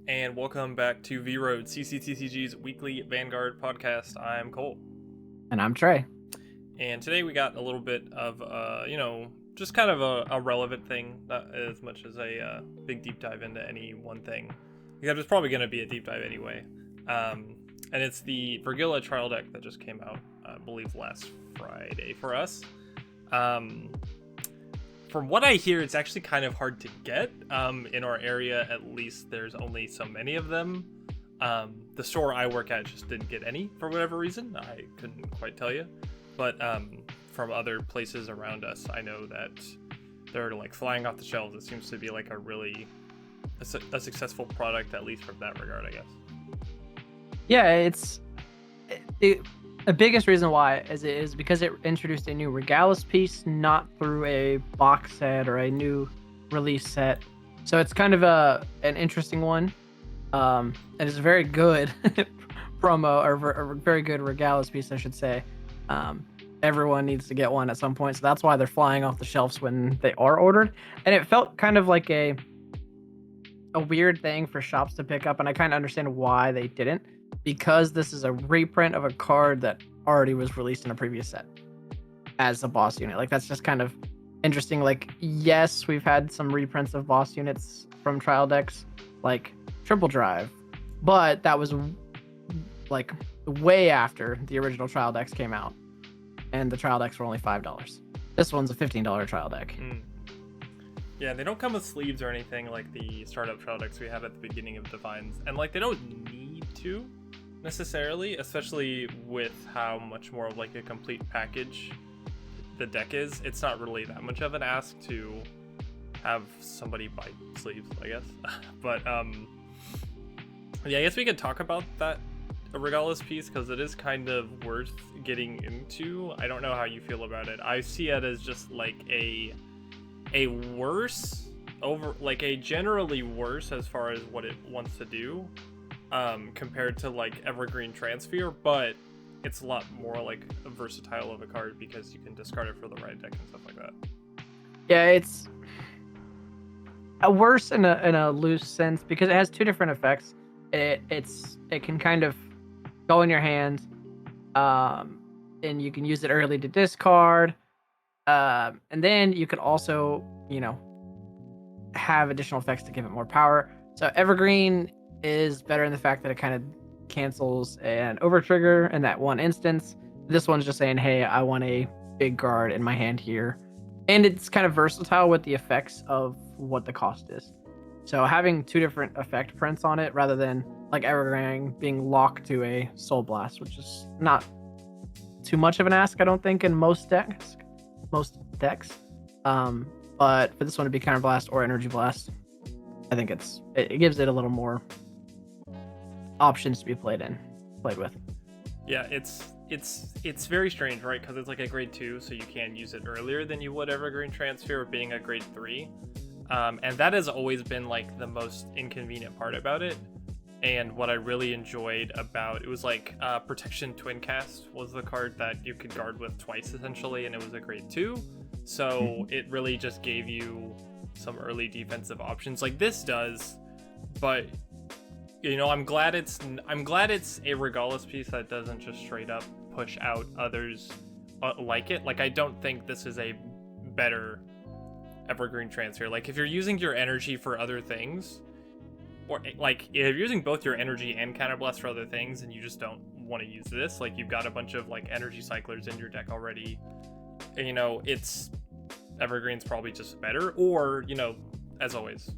and welcome back to V-Road, CCTCG's weekly Vanguard podcast. I'm Cole. And I'm Trey. And today we got a little bit of, just kind of a relevant thing, not as much as a big deep dive into any one thing. Because it's probably going to be a deep dive anyway. And it's the Vyrgilla trial deck that just came out, I believe, last Friday for us. From what I hear, it's actually kind of hard to get. In our area, at least, there's only so many of them. The store I work at just didn't get any for whatever reason. I couldn't quite tell you. But from other places around us, I know that they're like flying off the shelves. It seems to be like a successful product, at least from that regard, I guess. Yeah, the biggest reason why is because it introduced a new Regalis piece, not through a box set or a new release set. So it's kind of an interesting one. And it's very good promo, or a very good Regalis piece, I should say. Everyone needs to get one at some point, so that's why they're flying off the shelves when they are ordered. And it felt kind of like a weird thing for shops to pick up, and I kind of understand why they didn't. Because this is a reprint of a card that already was released in a previous set as a boss unit. Like, that's just kind of interesting. Like, yes, we've had some reprints of boss units from trial decks, like Triple Drive, but that was like way after the original trial decks came out, and the trial decks were only $5. This one's a $15 trial deck. Yeah, they don't come with sleeves or anything like the startup trial decks we have at the beginning of Divines, and like they don't need to necessarily, especially with how much more of like a complete package the deck is. It's not really that much of an ask to have somebody buy sleeves, I guess. But yeah, I guess we could talk about that Regalis piece because it is kind of worth getting into. I don't know how you feel about it. I see it as just like a worse over, like a generally worse as far as what it wants to do compared to like Evergreen Transfer, but it's a lot more like versatile of a card because you can discard it for the right deck and stuff like that. Yeah, it's a worse in a loose sense because it has two different effects. It can kind of go in your hand, and you can use it early to discard, and then you could also, have additional effects to give it more power. So Evergreen is better in the fact that it kind of cancels an over trigger in that one instance. This one's just saying, hey, I want a big guard in my hand here. And it's kind of versatile with the effects of what the cost is. So having two different effect prints on it rather than like Evergreen being locked to a Soul Blast, which is not too much of an ask, I don't think, in most decks. But for this one to be Counter Blast or Energy Blast, I think it gives it a little more options to be played with. Yeah, it's very strange, right? Because it's like a grade 2, so you can use it earlier than you would Evergreen Transfer being a grade 3. And that has always been like the most inconvenient part about it. And what I really enjoyed about it was like Protection Twin Cast was the card that you could guard with twice essentially, and it was a grade 2. So it really just gave you some early defensive options like this does. But I'm glad it's a Regalis piece that doesn't just straight up push out others like it. Like, I don't think this is a better Evergreen Transfer. Like, if you're using your energy for other things, or like if you're using both your energy and Counterblast for other things and you just don't want to use this, like you've got a bunch of like energy cyclers in your deck already, and, it's Evergreen's probably just better. Or, as always,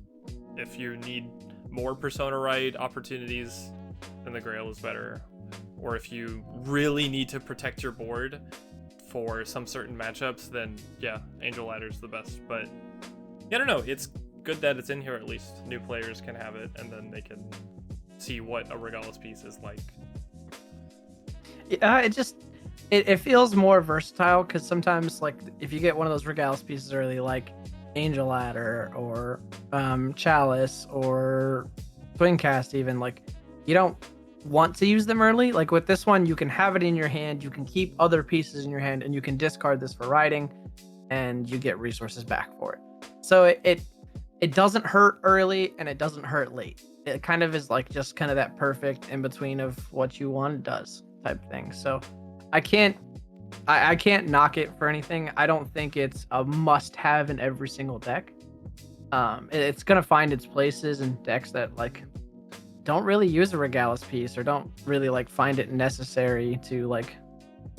if you need more Persona Rite opportunities, then the Grail is better. Or if you really need to protect your board for some certain matchups, then yeah, Angel Ladder's the best. But yeah, I don't know, it's good that it's in here. At least new players can have it, and then they can see what a Regalis piece is like. Yeah, it feels more versatile because sometimes, like, if you get one of those Regalis pieces early, like Angel Ladder or Chalice or Twincast, even, like, you don't want to use them early. Like with this one, you can have it in your hand, you can keep other pieces in your hand, and you can discard this for riding, and you get resources back for it. So it doesn't hurt early and it doesn't hurt late. It kind of is like just kind of that perfect in between of what you want does type thing. So I can't I can't knock it for anything. I don't think it's a must have in every single deck. It's gonna find its places in decks that like don't really use a Regalis piece or don't really like find it necessary to like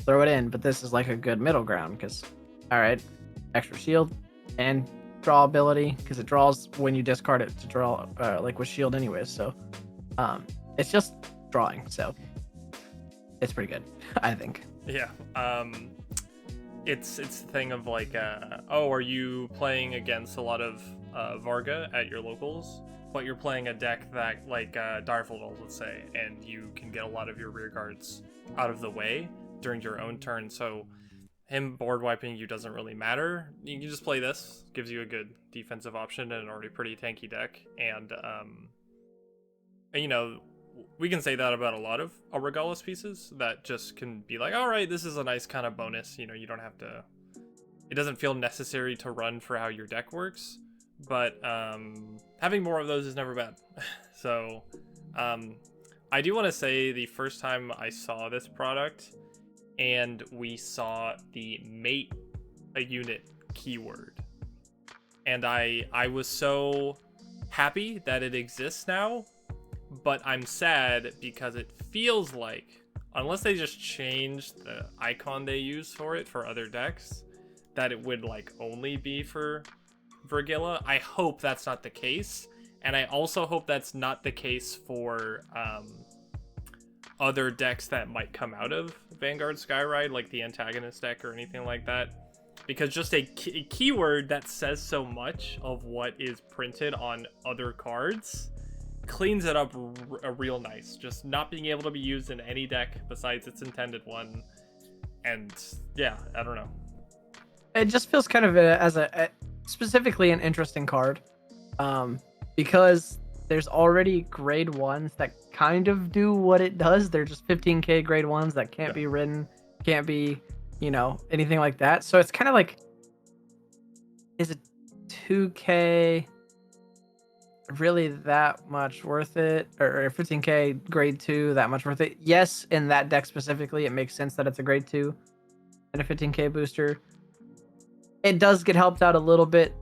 throw it in. But this is like a good middle ground because, all right, extra shield and draw ability because it draws when you discard it to draw like with shield anyways. So it's just drawing. So it's pretty good, I think. Yeah. It's the thing of like, oh, are you playing against a lot of Varga at your locals? But you're playing a deck that like Direful, let's say, and you can get a lot of your rear guards out of the way during your own turn. So him board wiping you doesn't really matter. You can just play this. Gives you a good defensive option in an already pretty tanky deck. And you know, we can say that about a lot of Regalis pieces that just can be like, all right, this is a nice kind of bonus. You know, you don't have to. It doesn't feel necessary to run for how your deck works. But having more of those is never bad. So I do want to say the first time I saw this product and we saw the mate a unit keyword, and I was so happy that it exists now, but I'm sad because it feels like unless they just change the icon they use for it for other decks, that it would like only be for Vyrgilla. I hope that's not the case, and I also hope that's not the case for other decks that might come out of Vanguard Skyride, like the antagonist deck or anything like that, because just a keyword that says so much of what is printed on other cards cleans it up real nice. Just not being able to be used in any deck besides its intended one, and yeah, I don't know. It just feels kind of as a specifically an interesting card, because there's already grade 1s that kind of do what it does. They're just 15k grade 1s that can't be written, can't be, you know, anything like that. So it's kind of like, is it 2k really that much worth it, or 15k grade 2 that much worth it? Yes, in that deck specifically, it makes sense that it's a grade 2 and a 15k booster. It does get helped out a little bit,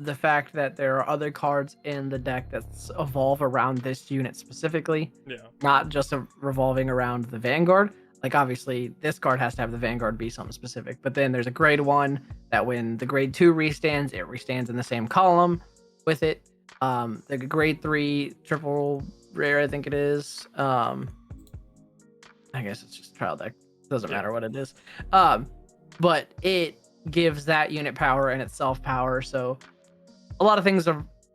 the fact that there are other cards in the deck that evolve around this unit specifically, not just revolving around the Vanguard. Like obviously this card has to have the Vanguard be something specific, but then there's a grade 1 that when the grade 2 restands, it restands in the same column with it. The grade 3 triple rare, I think it is. I guess it's just trial deck. Doesn't matter what it is. But it gives that unit power and itself power. So a lot of things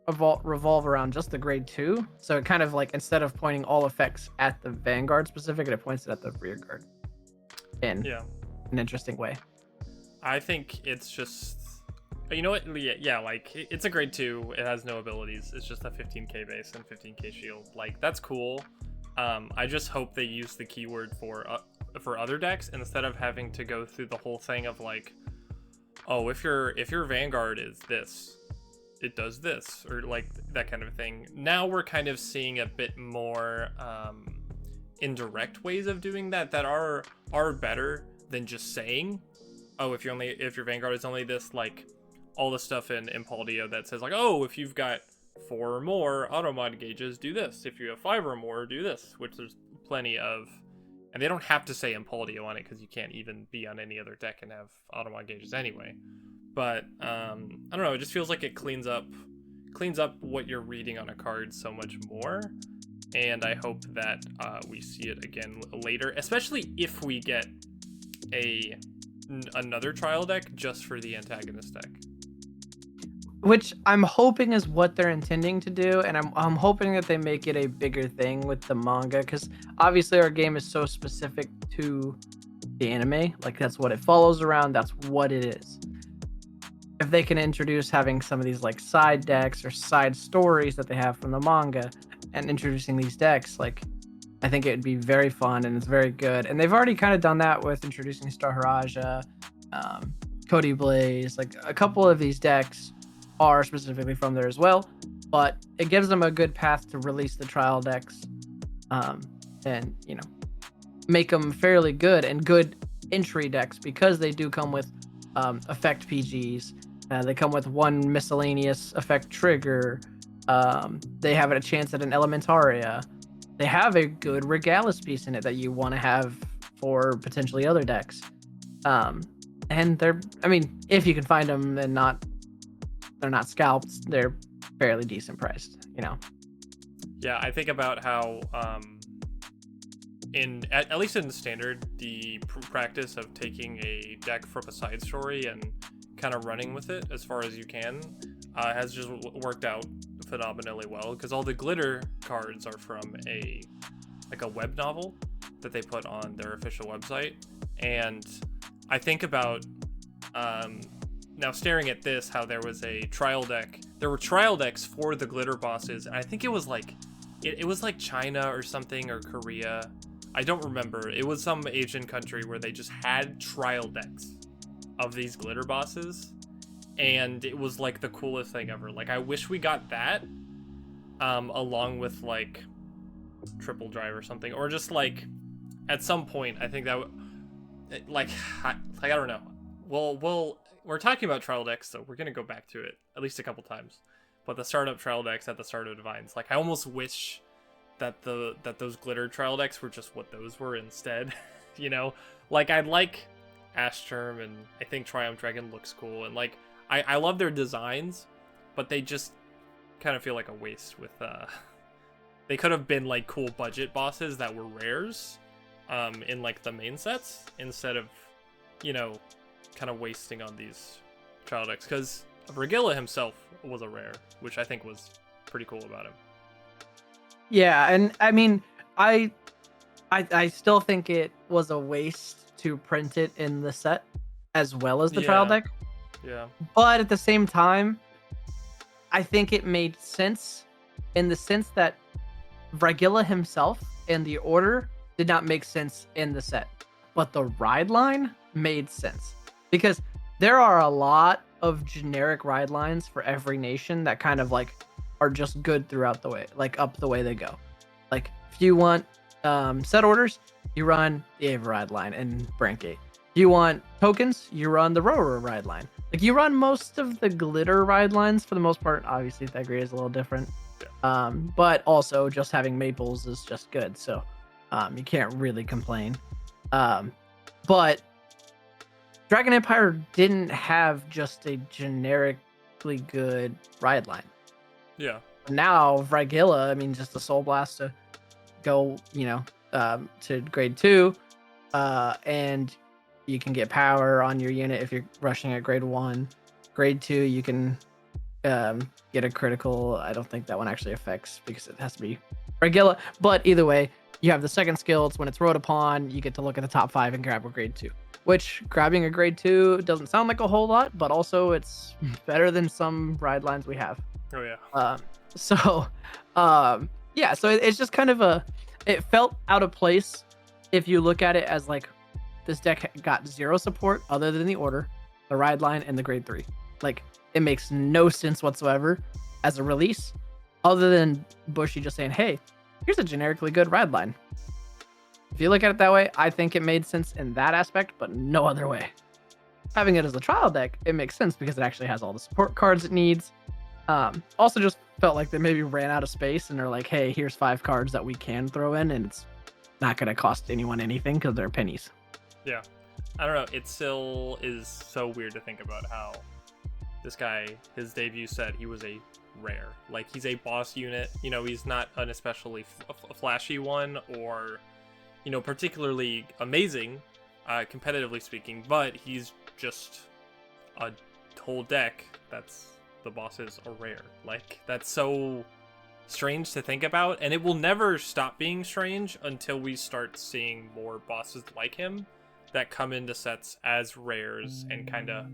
revolve around just the grade 2. So it kind of like, instead of pointing all effects at the Vanguard specific, it points it at the rear guard in an interesting way. I think it's just, you know what? Yeah, like it's a grade 2. It has no abilities. It's just a 15k base and 15k shield. Like that's cool. I just hope they use the keyword for other decks instead of having to go through the whole thing of like, oh, if your Vanguard is this, it does this, or like that kind of thing. Now we're kind of seeing a bit more indirect ways of doing that are better than just saying, oh, if your Vanguard is only this, like all the stuff in Impaldio that says like, oh, if you've got 4 or more automod gauges, do this. If you have 5 or more, do this, which there's plenty of. And they don't have to say Impaldio on it because you can't even be on any other deck and have automod gauges anyway. But I don't know, it just feels like it cleans up what you're reading on a card so much more. And I hope that we see it again later, especially if we get another trial deck just for the antagonist deck. Which I'm hoping is what they're intending to do, and I'm hoping that they make it a bigger thing with the manga, because obviously our game is so specific to the anime. Like that's what it follows around, that's what it is. If they can introduce having some of these like side decks or side stories that they have from the manga and introducing these decks, like I think it would be very fun and it's very good. And they've already kind of done that with introducing Star Haraja, Cody Blaze, like a couple of these decks are specifically from there as well, but it gives them a good path to release the trial decks, and make them fairly good and good entry decks, because they do come with effect PGs. They come with one miscellaneous effect trigger. They have a chance at an Elementaria. They have a good Regalis piece in it that you want to have for potentially other decks. And if you can find them and they're not scalped, they're fairly decent priced, Yeah, I think about how at least in standard, the practice of taking a deck from a side story and kind of running with it as far as you can has just worked out phenomenally well, because all the glitter cards are from a web novel that they put on their official website. And I think about now staring at this, how there was a trial deck. There were trial decks for the glitter bosses, and I think it was like China or something, or Korea. I don't remember. It was some Asian country where they just had trial decks of these glitter bosses, and it was like the coolest thing ever. Like, I wish we got that along with like Triple Drive or something, or just like at some point. I think that I don't know. Well, we're talking about trial decks, so we're gonna go back to it at least a couple times. But the startup trial decks at the start of Divines, like, I almost wish that those glitter trial decks were just what those were instead. Like, I'd like Ashterm, and I think Triumph Dragon looks cool, and like I love their designs, but they just kind of feel like a waste with they could have been like cool budget bosses that were rares in like the main sets, instead of kind of wasting on these trial decks, because Vyrgilla himself was a rare, which I think was pretty cool about him. Yeah, and I mean, I still think it was a waste to print it in the set as well as the trial deck. Yeah. But at the same time, I think it made sense in the sense that Vrygilla himself and the order did not make sense in the set, but the ride line made sense, because there are a lot of generic ride lines for every nation that kind of like are just good throughout the way, like up the way they go. Like, if you want set orders, you run the Ava ride line and Brankgate. If you want tokens, you run the Rower ride line. Like, you run most of the glitter ride lines for the most part. Obviously, Thagria is a little different. Yeah. But also just having Maples is just good, so you can't really complain. But Dragon Empire didn't have just a generically good ride line. Yeah. Now Vrygilla, I mean, just the Soul Blast to go, to grade 2, and you can get power on your unit if you're rushing at grade 1. Grade 2, you can get a critical. I don't think that one actually affects, because it has to be Vrygilla. But either way, you have the second skill. It's when it's rode upon, you get to look at the top 5 and grab a grade 2. Which, grabbing a grade 2 doesn't sound like a whole lot, but also it's better than some ride lines we have. Oh yeah. So it's just kind of it felt out of place if you look at it as like, this deck got 0 support other than the order, the ride line, and the grade 3. Like, it makes no sense whatsoever as a release, other than Bushy just saying, hey, here's a generically good ride line. If you look at it that way, I think it made sense in that aspect, but no other way. Having it as a trial deck, it makes sense because it actually has all the support cards it needs. Also just felt like they maybe ran out of space and they're like, hey, here's 5 cards that we can throw in, and it's not going to cost anyone anything because they're pennies. Yeah. I don't know. It still is so weird to think about how this guy, his debut set, he was a rare. Like, he's a boss unit. He's not an especially flashy one, or particularly amazing, competitively speaking, but he's just a whole deck that's the bosses are rare. Like, that's so strange to think about, and it will never stop being strange until we start seeing more bosses like him that come into sets as rares, and kind of,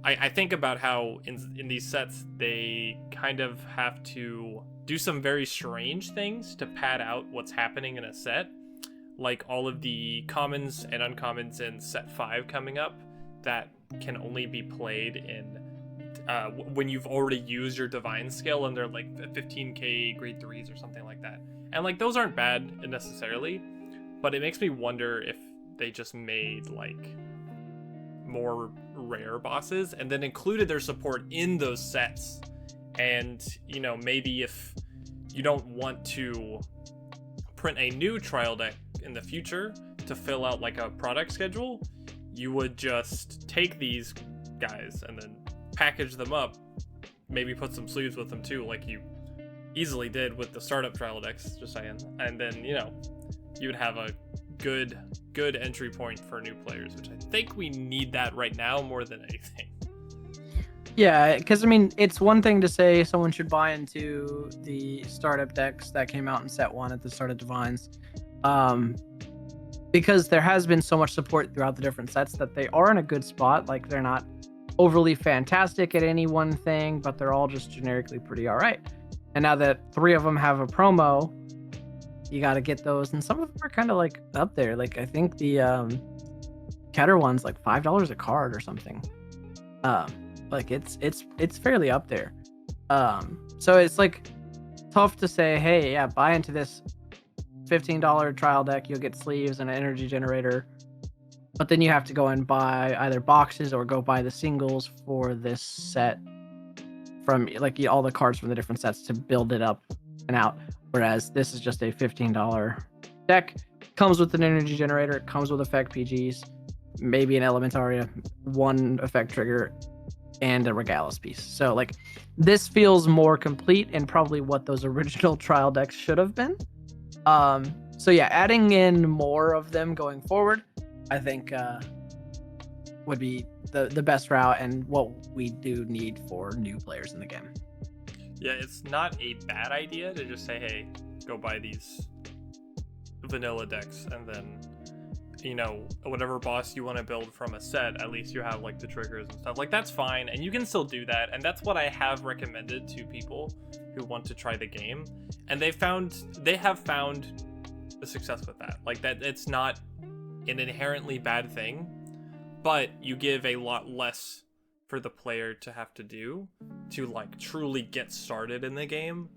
I think about how in these sets they kind of have to do some very strange things to pad out what's happening in a set, like all of the commons and uncommons in set 5 coming up that can only be played in when you've already used your divine skill and they're like 15k grade 3s or something like that. And like those aren't bad necessarily, but it makes me wonder if they just made like more rare bosses and then included their support in those sets. And you know, maybe if you don't want to print a new trial deck in the future to fill out like a product schedule, you would just take these guys and then package them up, maybe put some sleeves with them too, like you easily did with the startup trial decks, just saying. And then, you know, you would have a good entry point for new players, which I think we need that right now more than anything. Yeah, because I mean, it's one thing to say someone should buy into the startup decks that came out in set 1 at the start of Divines, because there has been so much support throughout the different sets that they are in a good spot. Like, they're not overly fantastic at any one thing, but they're all just generically pretty all right. And now that 3 of them have a promo, you got to get those, and some of them are kind of like up there. Like, I think the Keter one's like $5 a card or something. Like it's fairly up there. So it's like tough to say, hey, yeah, buy into this $15 trial deck, you'll get sleeves and an energy generator, but then you have to go and buy either boxes or go buy the singles for this set from like all the cards from the different sets to build it up and out. Whereas this is just a $15 deck, comes with an energy generator, it comes with effect PGs, maybe an Elementaria, 1 effect trigger, and a Regalis piece. So like this feels more complete and probably what those original trial decks should have been. So yeah, adding in more of them going forward, I think would be the best route and what we do need for new players in the game. Yeah, it's not a bad idea to just say, hey, go buy these vanilla decks, and then, you know, whatever boss you want to build from a set, at least you have like the triggers and stuff. Like, that's fine, and you can still do that, and that's what I have recommended to people who want to try the game, and they have found a success with that. Like, that it's not an inherently bad thing, but you give a lot less for the player to have to do to like truly get started in the game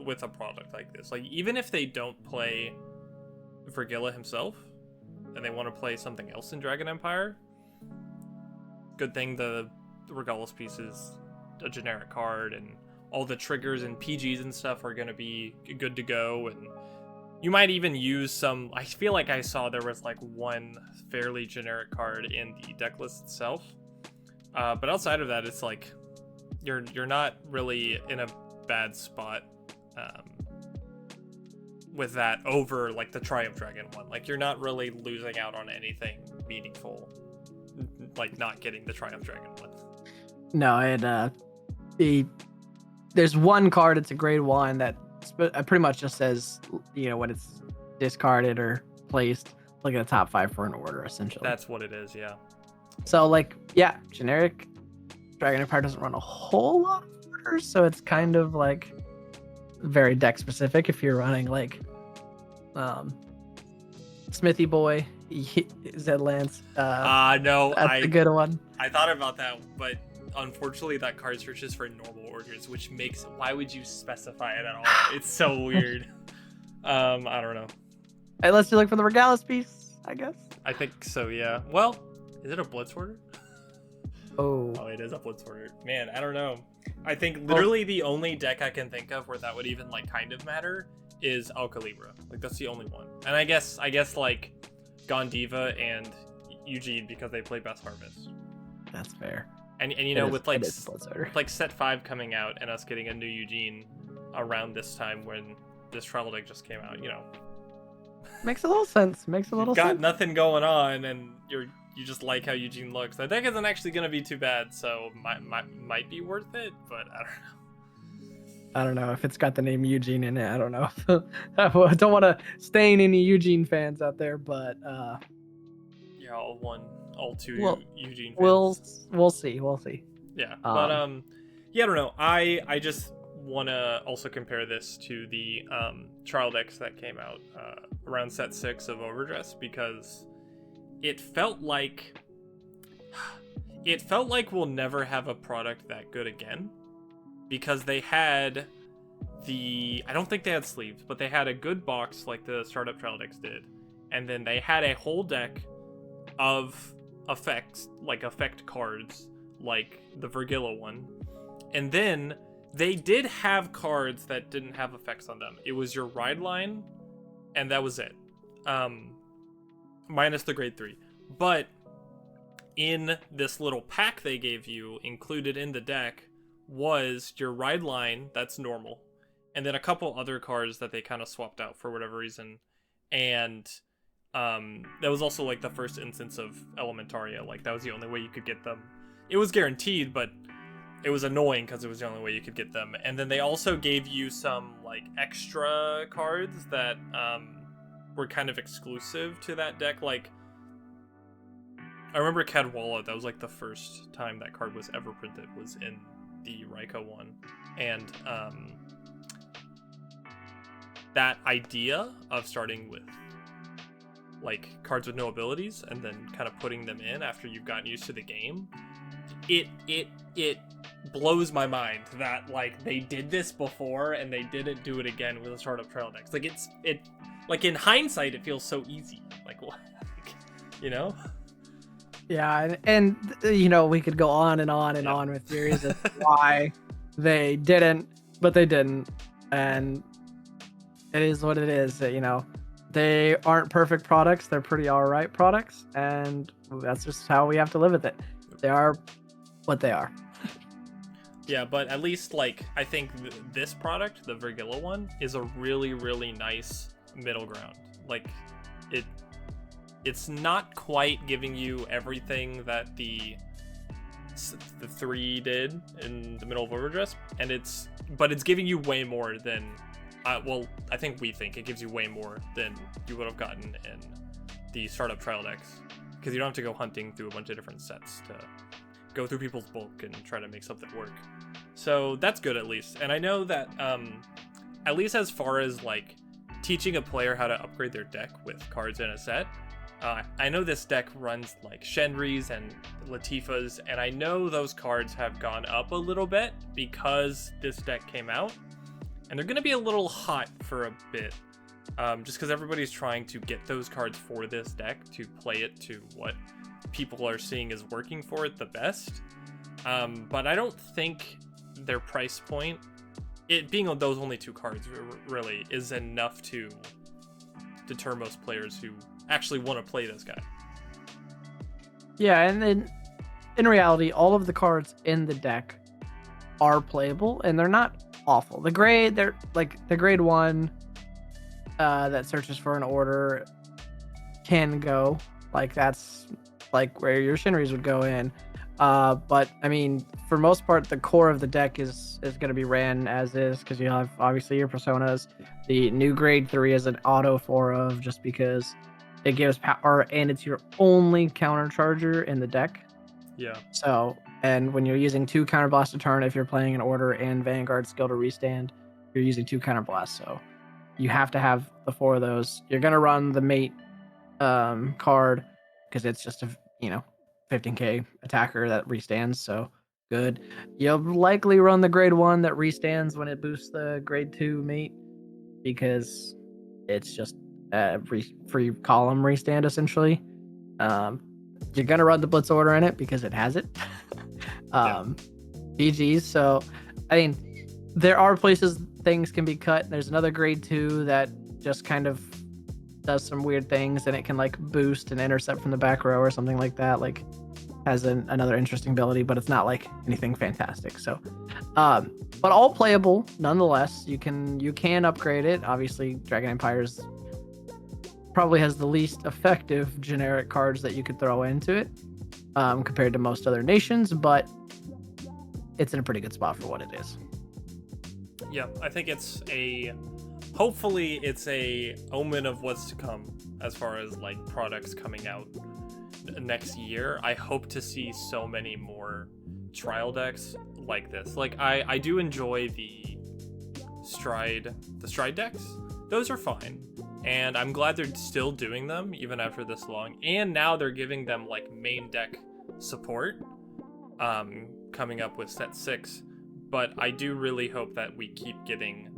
with a product like this. Like, even if they don't play Vyrgilla himself and they want to play something else in Dragon Empire, good thing the Regalis piece is a generic card, and all the triggers and PGs and stuff are going to be good to go. And you might even use some, I feel like I saw there was like 1 fairly generic card in the deck list itself. But outside of that, it's like you're not really in a bad spot with that over like the Triumph Dragon one. Like, you're not really losing out on anything meaningful, like not getting the Triumph Dragon one. No, and there's 1 card, it's a grade 1 that pretty much just says, you know, when it's discarded or placed, like a top 5 for an order, essentially. That's what it is, yeah. So like, yeah, generic Dragon Empire doesn't run a whole lot of orders, so it's kind of like very deck specific. If you're running like Smithy Boy, Zedlands, no, that's a good one. I thought about that, but unfortunately that card searches for normal orders, which makes, why would you specify it at all? It's so weird. I don't know. Unless you look for the Regalis piece, I guess. I think so, yeah. Well, is it a Blitzorder? Oh, it is a Blitzorder. Man, I don't know. I think literally the only deck I can think of where that would even like kind of matter is Alcalibra. Like, that's the only one. And I guess like Gondiva and Eugene, because they play Best Harvest. That's fair. And you know, with like set 5 coming out and us getting a new Eugene around this time when this travel deck just came out, you know, makes a little sense. Got nothing going on, and you just like how Eugene looks. That deck isn't actually gonna be too bad, so might be worth it, but I don't know. I don't know if it's got the name Eugene in it. I don't know. I don't want to stain any Eugene fans out there, but yeah, all two Eugene fans. We'll see. Yeah, but yeah, I don't know. I just want to also compare this to the trial decks that came out around set 6 of Overdress, because it felt like it felt like we'll never have a product that good again, because they had I don't think they had sleeves, but they had a good box like the Startup Trial decks did, and then they had a whole deck of effects, like effect cards, like the Vyrgilla one, and then they did have cards that didn't have effects on them. It was your ride line, and that was it, minus the grade 3. But in this little pack they gave you, included in the deck, was your ride line that's normal, and then a couple other cards that they kind of swapped out for whatever reason. And that was also like the first instance of Elementaria. Like, that was the only way you could get them. It was guaranteed, but it was annoying because it was the only way you could get them. And then they also gave you some like extra cards that were kind of exclusive to that deck. Like, I remember Cadwalla, that was like the first time that card was ever printed, was in the Rika one. And that idea of starting with like cards with no abilities and then kind of putting them in after you've gotten used to the game, it blows my mind that like they did this before and they didn't do it again with the Startup Trial decks. Like, it like in hindsight it feels so easy. Like, what? You know? Yeah, and you know, we could go on and on and on with theories of why they didn't, but they didn't, and it is what it is. You know, they aren't perfect products; they're pretty alright products, and that's just how we have to live with it. They are what they are. Yeah, but at least like I think this product, the Vyrgilla one, is a really, really nice middle ground. Like, it's not quite giving you everything that the 3 did in the middle of Overdress, but it's giving you way more than I think we think it gives you way more than you would have gotten in the Startup Trial decks, because you don't have to go hunting through a bunch of different sets to go through people's bulk and try to make something work. So that's good, at least. And I know that at least as far as like teaching a player how to upgrade their deck with cards in a set, I know this deck runs like Shenris and Latifas, and I know those cards have gone up a little bit because this deck came out, and they're going to be a little hot for a bit, just because everybody's trying to get those cards for this deck to play it to what people are seeing is working for it the best. But I don't think their price point, it being on those only 2 cards, really is enough to deter most players who actually want to play this guy. Yeah, and then in reality, all of the cards in the deck are playable, and they're not awful. They're like the grade 1 that searches for an order can go. Like, that's like where your Shinris would go in. But I mean, for most part, the core of the deck is going to be ran as is, because you have obviously your personas. The new grade 3 is an auto 4 of, just because it gives power and it's your only counter charger in the deck. Yeah. So, and when you're using 2 counter blasts a turn, if you're playing an order and Vanguard skill to restand, you're using 2 counter blasts. So you have to have the 4 of those. You're going to run the mate card, because it's just a 15k attacker that restands, so good. You'll likely run the grade 1 that restands when it boosts the grade 2 mate, because it's just a free column restand essentially. You're gonna run the blitz order in it because it has it. GG's. So I mean, there are places things can be cut. There's another grade 2 that just kind of does some weird things, and it can like boost and intercept from the back row or something like that. Like, has another interesting ability, but it's not like anything fantastic. So, but all playable nonetheless. You can upgrade it. Obviously, Dragon Empire's probably has the least effective generic cards that you could throw into it, compared to most other nations, but it's in a pretty good spot for what it is. Yeah, I think hopefully it's a omen of what's to come as far as like products coming out next year. I hope to see so many more trial decks like this. Like, I do enjoy the stride decks. Those are fine, and I'm glad they're still doing them even after this long, and now they're giving them like main deck support, coming up with set 6, but I do really hope that we keep getting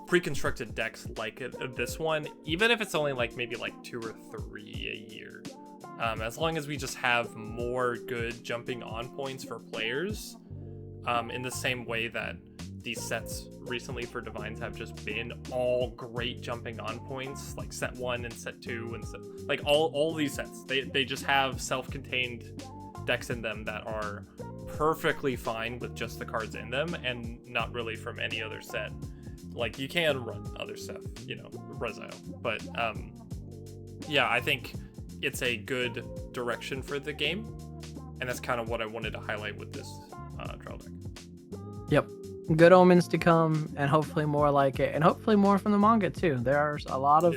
pre-constructed decks like this one, even if it's only like maybe like 2 or 3 a year. As long as we just have more good jumping on points for players, in the same way that these sets recently for Divines have just been all great jumping on points, like set 1 and set 2 and like all these sets, they just have self-contained decks in them that are perfectly fine with just the cards in them and not really from any other set. Like, you can run other stuff, you know, Rezile, but yeah, I think it's a good direction for the game, and that's kind of what I wanted to highlight with this trial deck. Yep, good omens to come, and hopefully more like it, and hopefully more from the manga too. There's a lot of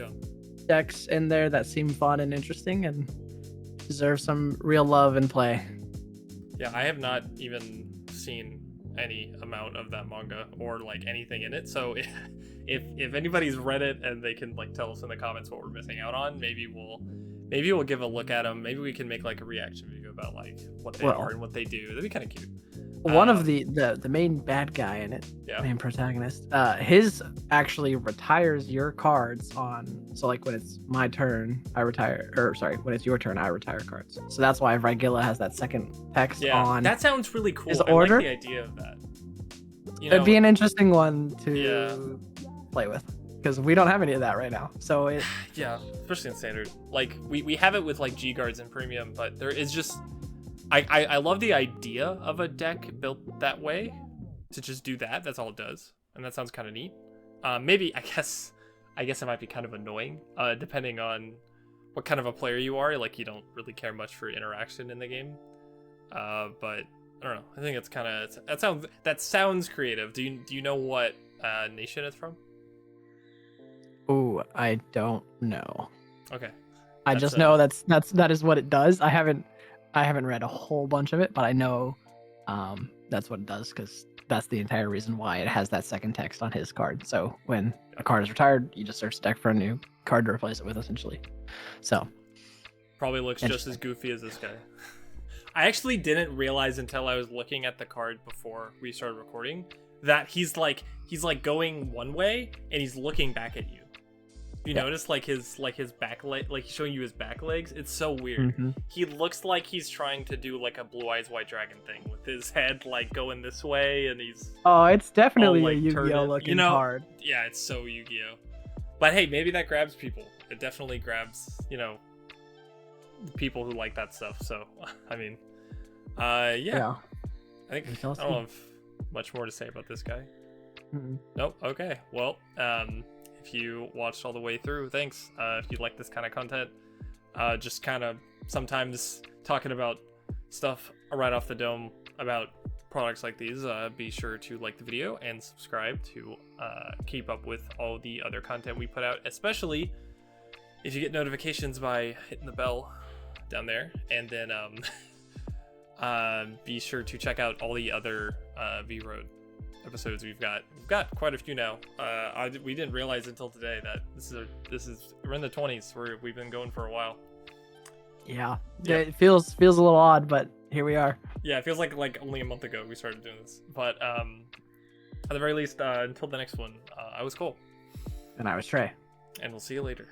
decks in there that seem fun and interesting and deserve some real love and play. Yeah, I have not even seen any amount of that manga or like anything in it, so if anybody's read it and they can like tell us in the comments what we're missing out on, maybe we'll give a look at them. Maybe we can make like a reaction video about like what they are and what they do. That'd be kind of cute. One of the main bad guy in it, main protagonist, his actually retires your cards on. So like when it's my turn, I retire, or sorry, when it's your turn, I retire cards. So that's why Vrygilla has that second text on. That sounds really cool. His I order. like the idea of that. You know, it'd be an interesting one to play with, because we don't have any of that right now. So it especially in standard. Like we have it with like G guards and premium, but there is just I love the idea of a deck built that way, to just do that. That's all it does, and that sounds kind of neat. Maybe I guess it might be kind of annoying, depending on what kind of a player you are. Like, you don't really care much for interaction in the game, but I don't know. I think it's kind of that sounds creative. Do you know what nation it's from? Oh, I don't know. Okay. I just know that is what it does. I haven't read a whole bunch of it, but I know that's what it does, because that's the entire reason why it has that second text on his card. So when a card is retired, you just search the deck for a new card to replace it with, essentially. So probably looks just as goofy as this guy. I actually didn't realize until I was looking at the card before we started recording that he's like going one way and he's looking back at you. You notice like his back leg, like he's showing you his back legs. It's so weird. Mm-hmm. He looks like he's trying to do like a Blue Eyes White Dragon thing with his head like going this way, and he's it's definitely like, a Yu-Gi-Oh looking card. Yeah, it's so Yu-Gi-Oh. But hey, maybe that grabs people. It definitely grabs, people who like that stuff. So I mean, I think I don't have much more to say about this guy. Mm-hmm. Nope. Okay. Well, if you watched all the way through, thanks. If you like this kind of content, just kind of sometimes talking about stuff right off the dome about products like these, be sure to like the video and subscribe to keep up with all the other content we put out, especially if you get notifications by hitting the bell down there. And then be sure to check out all the other V-Road episodes we've got quite a few now. We didn't realize until today that we're in the 20s. We've been going for a while. Yeah. It feels a little odd, but here we are. Yeah, it feels like only a month ago we started doing this, but at the very least, until the next one, I was Cole, and I was Trey, and we'll see you later.